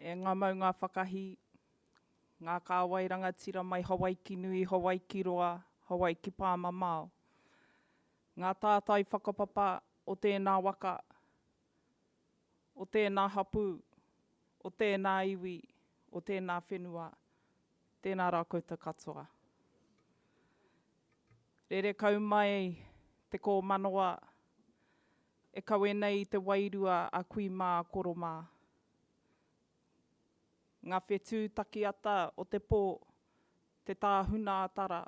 e ngā mau ngā whakahi, ngā kāwai rangatira mai Hawaii ki nui, Hawaii ki roa, Hawaii ki pāmamao. Ngā tātai whakapapa o tēnā waka, o tēnā hapu, o tēnā iwi, o tēnā whenua, tēnā rā koutou katoa. Rere kau mai te kō manoa, e kawe nei te wairua a kui mā koromā. Ngā whetū taki ata o te pō, te tāhuna atara.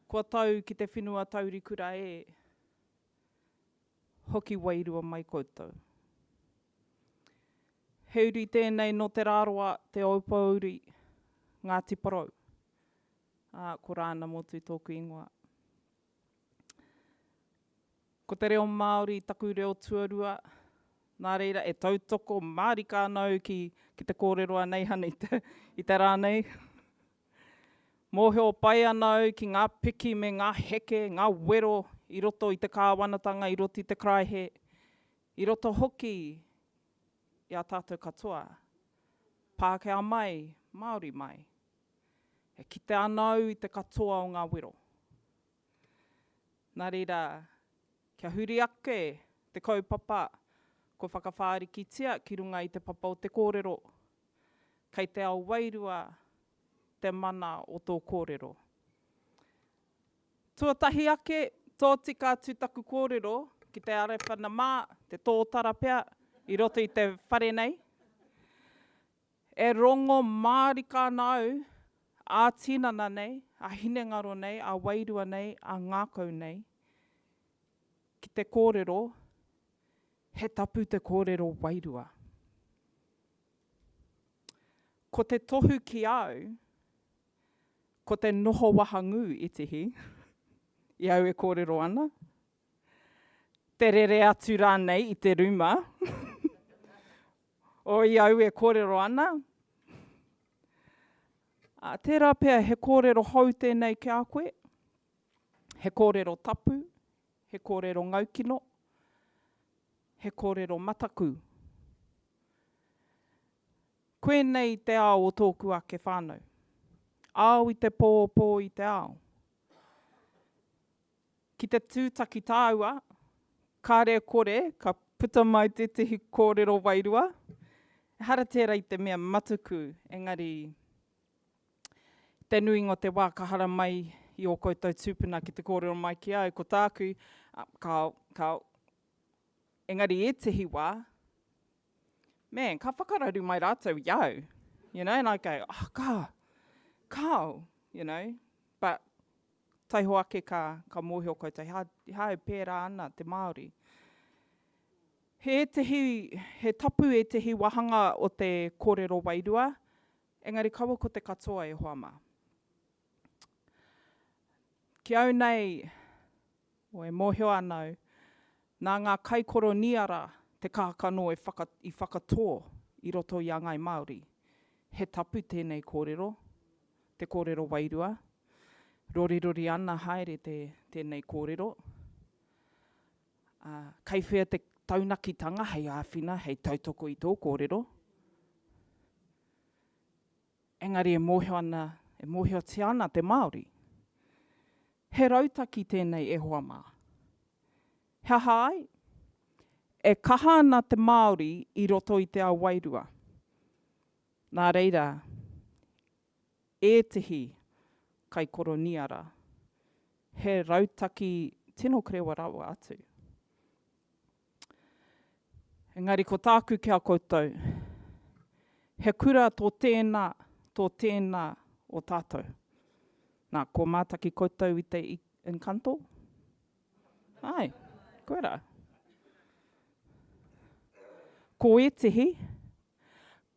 Kua tau ki te whenua taurikura hoki wairua mai koutou. Heuri tēnei no te rāroa, te aupauri, ngā tiparau. Ko Rana Motu tōku ingoa. Ko te reo Māori, taku reo tuarua, nā reira e tautoko Māori kānau ki te kōrero anei hana i te rānei. Mōhio pai anau ki ngā piki me ngā heke, ngā wero, i roto i te kāwanatanga, i roto i te kraihe, i roto hoki i a tātou katoa. Pākehā mai, Māori mai. E kite anau i te katoa o ngā wero. Nā reira, kia huri ake te kaupapa, ko whakawhārikitia ki runga i te papa o te kōrero. Kei te ao wairua, te mana o tō kōrero. Tuatahi ake, tō tika tūtaku kōrero, ki te arewhana mā, te tōtara pea, i roto i te whare nei. E rongo Māori kānau, a tinana nei, a hinengaro nei, a wairua nei, a ngākau nei, ki te kōrero, he tapu te kōrero wairua. Ko te tohu ki au, ko te noho wahangu itihi, i au e kōrero ana. Te rere atu rānei i te ruma, o i au e kōrero ana. Tērā pēr he kōrero hau tēnei ki a koe, he kōrero tapu, he kōrero ngaukino, he kōrero mataku. Koe nei te ao o tōku ake whānau. Ao i te pōpō i te ao. Ki te tūtaki tāua, kāre kore, ka puta mai te tihi kōrero wairua. Hara tērā i te mea matuku, engari te nuinga o te wā ka hara mai i o koutou tūpuna ki te kōrero mai ki au, ko tāku, engari e tihi wā, man, ka whakararu mai rātou iau, you know, and I go, kao, you know, but taiho ake ka mōhio koutou, hau pērā ana te Māori. He tapu e tehi wahanga o te kōrero wairua, engari kaua ko te katoa e hoa mā. Ki au nei, o e mōhio anau, nā ngā kaikoro niara te kākano i whakatō i roto i a ngai Māori. He tapu tēnei kōrero, te kōrero wairua. Rori ana haere tēnei kōrero. Kei whea te taunakitanga hei āwhina, hei tautoko i tō kōrero. Engari e mōhio te ana te Māori. He rautaki tēnei e hoa mā. He hai, e kaha ana te Māori i roto i te ao wairua. Nā reira, e tihi kai koroniara. He rautaki tino krewa rawa atu. Engari ko tāku kia koutou, he kura tō tēnā o tātou. Nā, ko mātaki koutou i te Encanto? Ai, koe rā. Ko e tihi,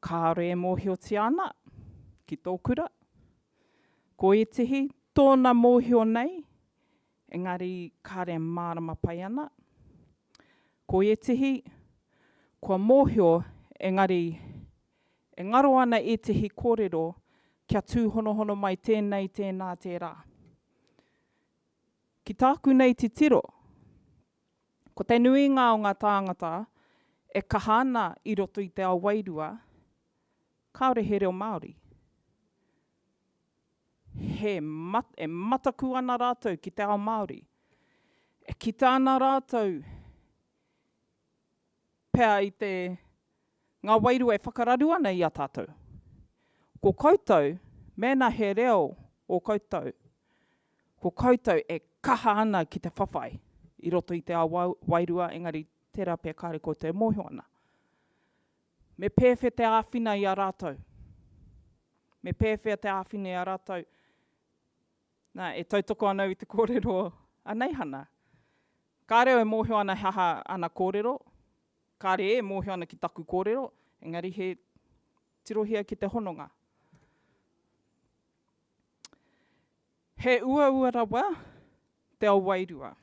kāre e mōhio te ana ki tō kura. Ko e tihi, tōna mōhio nei, engari kāre mārama pai ana. Ko e tihi, kua mōhio, engari e ngaro ana e tihi kōrero kia tūhonohono mai tēnei tēnā tērā. Ki tāku nei te tiro, ko te nuinga o ngā tāngata e kahana i roto i te ao Wairua, kaore he reo Māori. E mataku ana rātou ki te ao Māori. E kita ana rātou pēr i te ngā Wairua e whakararu ana i a tātou. Ko koutou, mēnā he reo o koutou, ko koutou e kaha ana ki te whawhai i roto i te ao Wairua, engari tērā pēr kāre koutou e mōhio ana. Me pēwhi te āwhina i a rātou. Me pēwhi te āwhina i a rātou. Nā, e tautoko ana i te kōrero anei hana. Ka reo e mōhio ana haha ana kōrero, ka re e mōhio ana ki taku kōrero, engari he tirohia ki te hononga. He ua rawa te ao Wairua.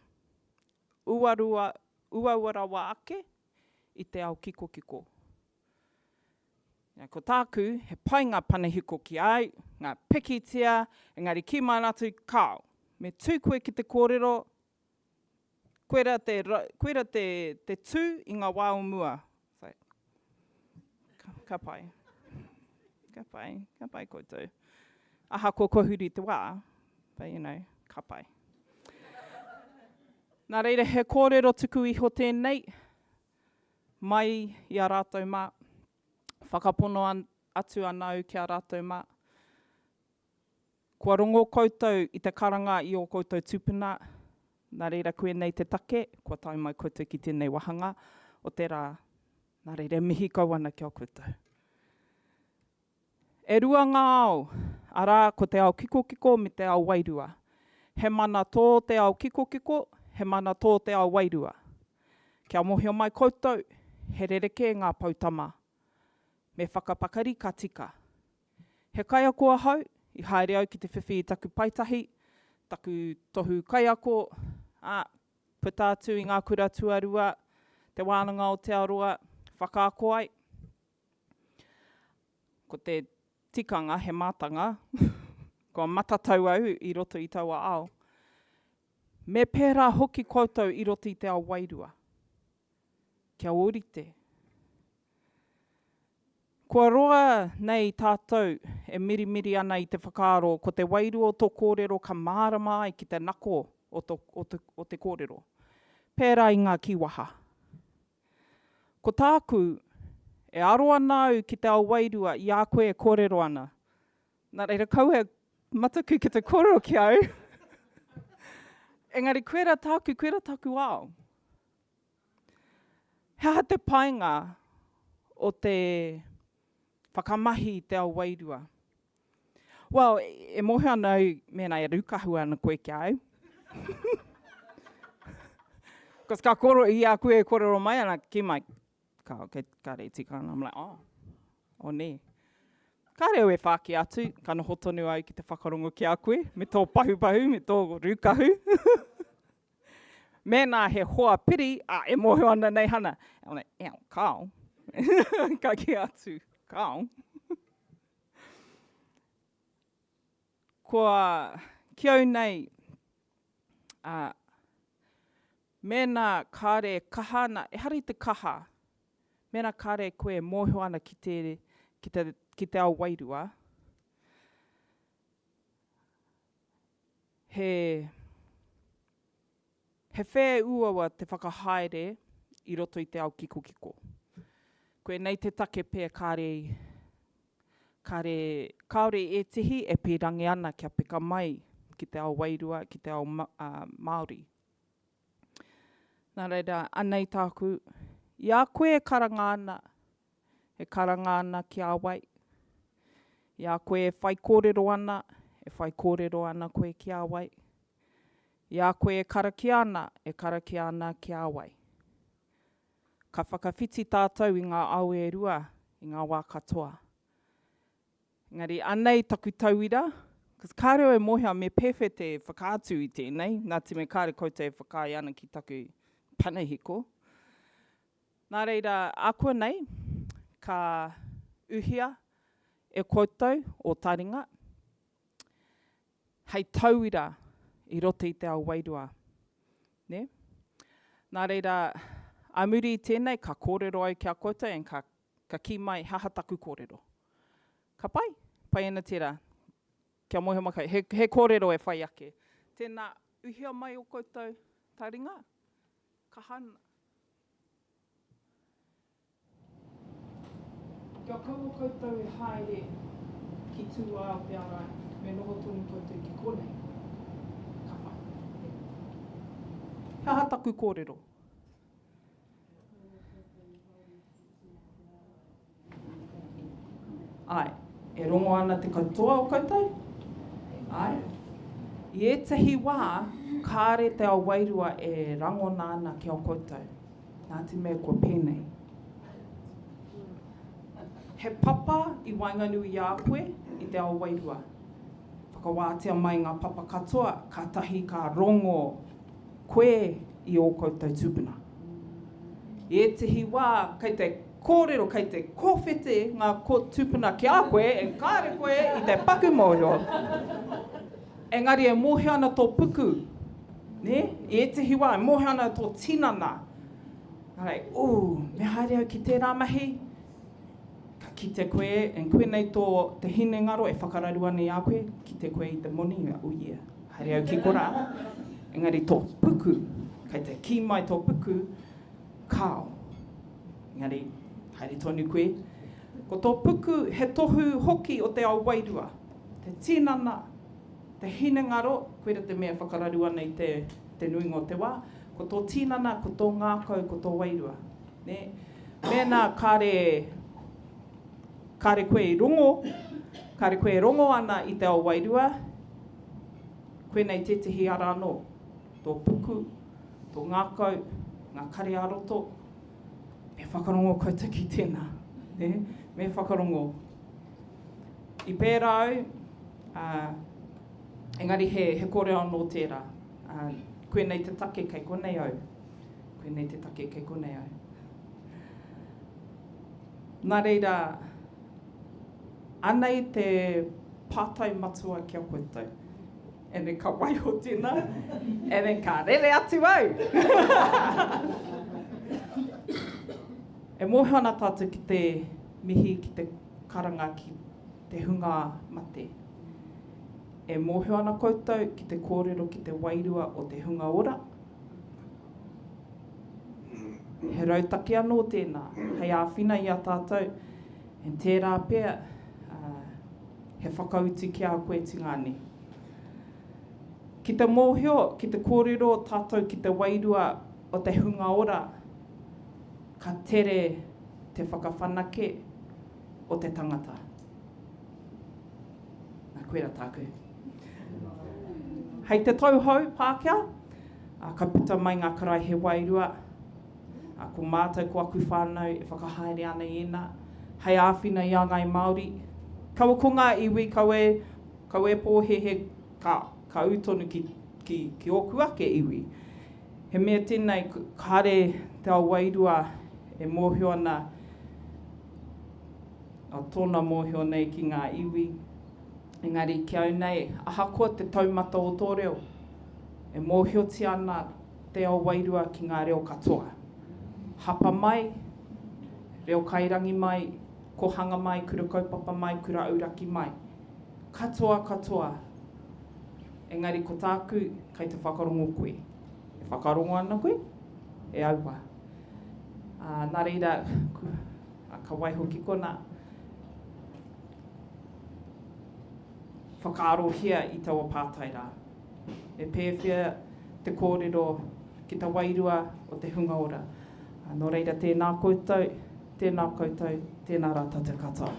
Ua rawa ake i te ao kiko. Ko tāku, he pai ngā panahiko ki ai, ngā pikitia, engari ki mai atu kāo. Me tū koe ki te kōrero, koera te tū i ngā wā o mua. So, ka pai. Ka pai koutou. Aha ko kohuri te wā, but you know, ka pai. Nā reira, he kōrero tuku iho tēnei, mai i a rātou mā. Whakapono atu anau ki a rātou mā. Kua rongo koutou i te karanga i o koutou tupuna. Nā reira koe nei te take, kua tai mai koutou ki tēnei wahanga. O te rā, nā reira mihi kau ana ki o koutou. E rua ngā ao, arā ko te ao kiko me te ao Wairua. He mana tō te ao kiko, he mana tō te ao Wairua. Kia mohio mai koutou, he rereke ngā pautama. Me whakapakari ka tika. He kai ako ahau, i haere au ki te whiwhi i taku paitahi, taku tohu kai ako, puta atu i ngā kura tuarua, te wānanga o te aroa, whakaako ai. Ko te tikanga, he mātanga, ko matatau au i roto i taua ao. Me pērā hoki koutou i roto i te ao Wairua. Kia orite. Kua roa nei tātou e mirimiri ana i te whakaaro, ko te Wairua o tō kōrero ka mārama ai ki te nako o te kōrero. Pērā i ngā kiwaha. Ko tāku e aro ana au ki te ao Wairua i a koe e kōrero ana. Nā reira kau e mataku ki te kōrero ki au. Engari koera tāku ao. Hea te painga o te whakamahi te ao Wairua. Well, e mohe ana mena e rukahu ana koe ki au. Because ka koro i a koe e kōrero mai ana ki mai. Ka re tika ana. I'm like, o ne. Ka reo e whāki atu, ka noho tonu au ki te whakarongo ki a koe, me tō pahu, me tō rukahu. Mēnā he hoa piri, e mohe ana nei hana. I'm like, kao. Ka ki atu. Kao. Kua kiau nei, mēnā kāre kahana, e hari te kaha, mēnā kāre koe mōhio ana ki te ao Wairua. He whē uawa te whakahaere i roto i te ao kiko. Koe nei te take pēr kaore e tihi e pērangi ana kia peka mai ki te ao Wairua, ki te ao Māori. Nā reira, anei tāku, i a koe e karanga ana ki a wai. I a koe e whai kōrero ana koe ki a wai. I a koe e karakia ana ki a wai. Ka whakawhiti tātou i ngā au e rua, i ngā wā katoa. Engari, anei taku tauira, kas ka reo e mohea me pewhi te whakaatu i tēnei, nā te me kāre koutou e whakai ana ki taku panahiko. Nā reira, ākua nei, ka uhia e koutou o taringa, hei tauira i roto i te ao Wairua. Ne? Nā reira, A muri i tēnei, ka kōrero ai kia koutou, and ka ki mai hahataku kōrero. Ka pai, pai ana tērā. Kia mohe makai, he kōrero e whai ake. Tēnā uhia mai o koutou, taringa, ka hana. Kia kaua koutou e haere ki tūā o te arai, me noho tonu koutou ki konei. Ka pai. Hahataku kōrero. Ai, e rongo ana te katoa o koutou? Ai. I etahi wā, kāre te ao Wairua e rangona ana ki o koutou. Nā te mea kua pēnei. He papa i wainganui a koe i te ao Wairua. Whakawātea mai ngā papa katoa, ka tahi ka rongo koe i o koutou tūpuna. I etahi wā, kei te kōrero, kei te kōwhete ngā tūpuna ki a koe, e kāre koe i te paku mōhio. Engari e mohe ana tō puku, ne? I etahi wā, e mohe ana tō tinana. Nārei, me haere au ki tērā mahi, ka kite koe, en koe nei te hine ngaro e whakararu ana i a koe, kite koe i te moni, yeah. Haere au ki kora. Engari tō puku, kei te ki mai tō puku, kāo. Engari, haere tonu koe. Ko tō puku he tohu hoki o te ao Wairua. Te tinana, te hine ngaro, koera te mea whakararu ana i te nuinga o te wā. Ko tō tinana, ko tō ngākau, ko tō Wairua. Ne? Mēnā kāre koe i rongo, kāre koe i rongo ana i te ao Wairua, koe nei tētahi ara anō. Tō puku, tō ngākau, ngā kare aroto, me whakarongo koutou ki tēnā. Ne? Me whakarongo. I pērā au, engari he kore anō tērā. Koe nei te take kei konei au. Koe nei te take kei konei au. Nā reira, anei te pātai matua kia koutou. E ne ka waiho tēnā, e ne ka rere atu au. E mohe ana tātou ki te mihi, ki te karanga, ki te hunga mate. E mohe ana koutou ki te kōrero, ki te Wairua o te hunga ora. He rautaki anō tēnā, hei āwhina i a tātou, en tērā pēr, he whakautu ki a koe tingani. Ki te mōhio, ki te kōrero tātou ki te Wairua o te hunga ora, ka tere te whakawhanake o te tangata. Nā koera tāku. Hei te tauhou Pākehā, ka puta mai ngā karai he Wairua, ko mātou ko aku whānau e whakahaere ana i ena, hei āwhina i a ngai Māori. Kaua ko ngā iwi, kaue pōhehe ka utonu ki oku ake iwi. He mea tēnei, kāre te ao Wairua e mōhio ana, tōna mōhio nei ki ngā iwi. Engari ki au nei, ahakoa te taumata o tō reo, e mōhioti ana te ao Wairua ki ngā reo katoa. Hapa mai, reo kairangi mai, kohanga mai, kura kaupapa mai, kura auraki mai. Katoa, katoa. Engari ko tāku, kei te whakarongo koe. E whakarongo ana koe, e aua. Nā reira, ka waiho ki kona, whakaarohia i taua pātaira. E pēwhia te kōrero ki te Wairua o te hunga ora. Nō reira, tēnā koutou, tēnā rātou te katoa.